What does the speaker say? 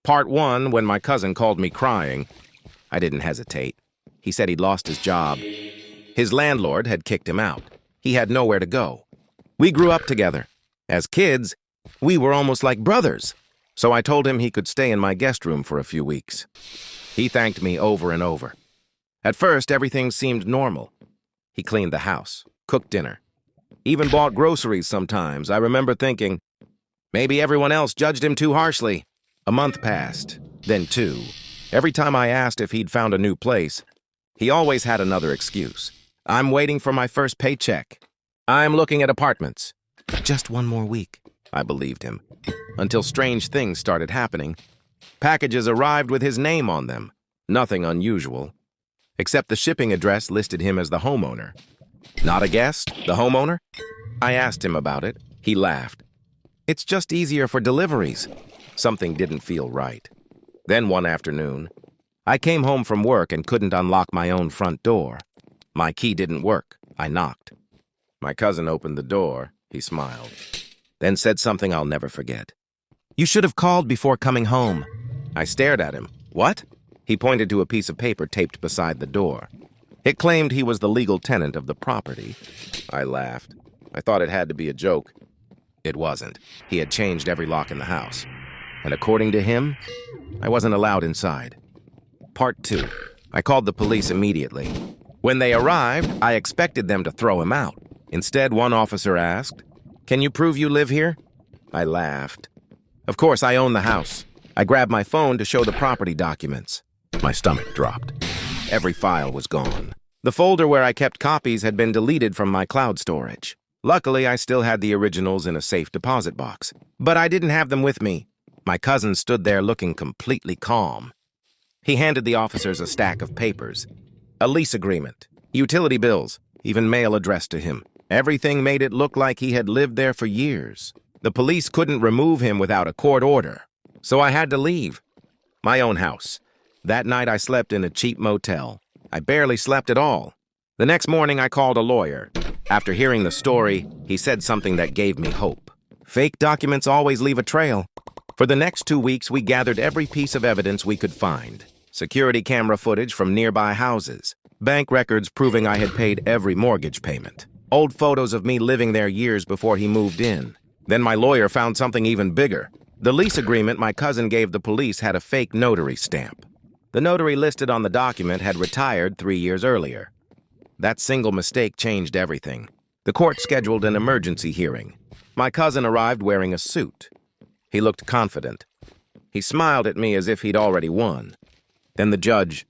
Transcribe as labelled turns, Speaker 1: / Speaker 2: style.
Speaker 1: Part 1, when my cousin called me crying. I didn't hesitate. He said he'd lost his job. His landlord had kicked him out. He had nowhere to go. We grew up together. As kids, we were almost like brothers. So I told him he could stay in my guest room for a few weeks. He thanked me over and over. At first, everything seemed normal. He cleaned the house, cooked dinner, even bought groceries sometimes. I remember thinking, maybe everyone else judged him too harshly. A month passed, then 2. Every time I asked if he'd found a new place, he always had another excuse. I'm waiting for my first paycheck. I'm looking at apartments. Just 1 more week, I believed him, until strange things started happening. Packages arrived with his name on them. Nothing unusual, except the shipping address listed him as the homeowner. Not a guest, the homeowner? I asked him about it. He laughed. It's just easier for deliveries. Something didn't feel right. Then one afternoon, I came home from work and couldn't unlock my own front door. My key didn't work. I knocked. My cousin opened the door. He smiled, then said something I'll never forget. You should have called before coming home. I stared at him. What? He pointed to a piece of paper taped beside the door. It claimed he was the legal tenant of the property. I laughed. I thought it had to be a joke. It wasn't. He had changed every lock in the house. And according to him, I wasn't allowed inside. Part 2. I called the police immediately. When they arrived, I expected them to throw him out. Instead, one officer asked, "Can you prove you live here?" I laughed. Of course, I own the house. I grabbed my phone to show the property documents. My stomach dropped. Every file was gone. The folder where I kept copies had been deleted from my cloud storage. Luckily, I still had the originals in a safe deposit box. But I didn't have them with me. My cousin stood there looking completely calm. He handed the officers a stack of papers. A lease agreement, utility bills, even mail addressed to him. Everything made it look like he had lived there for years. The police couldn't remove him without a court order. So I had to leave. My own house. That night I slept in a cheap motel. I barely slept at all. The next morning I called a lawyer. After hearing the story, he said something that gave me hope. Fake documents always leave a trail. For the next 2 weeks, we gathered every piece of evidence we could find. Security camera footage from nearby houses. Bank records proving I had paid every mortgage payment. Old photos of me living there years before he moved in. Then my lawyer found something even bigger. The lease agreement my cousin gave the police had a fake notary stamp. The notary listed on the document had retired 3 years earlier. That single mistake changed everything. The court scheduled an emergency hearing. My cousin arrived wearing a suit. He looked confident. He smiled at me as if he'd already won. Then the judge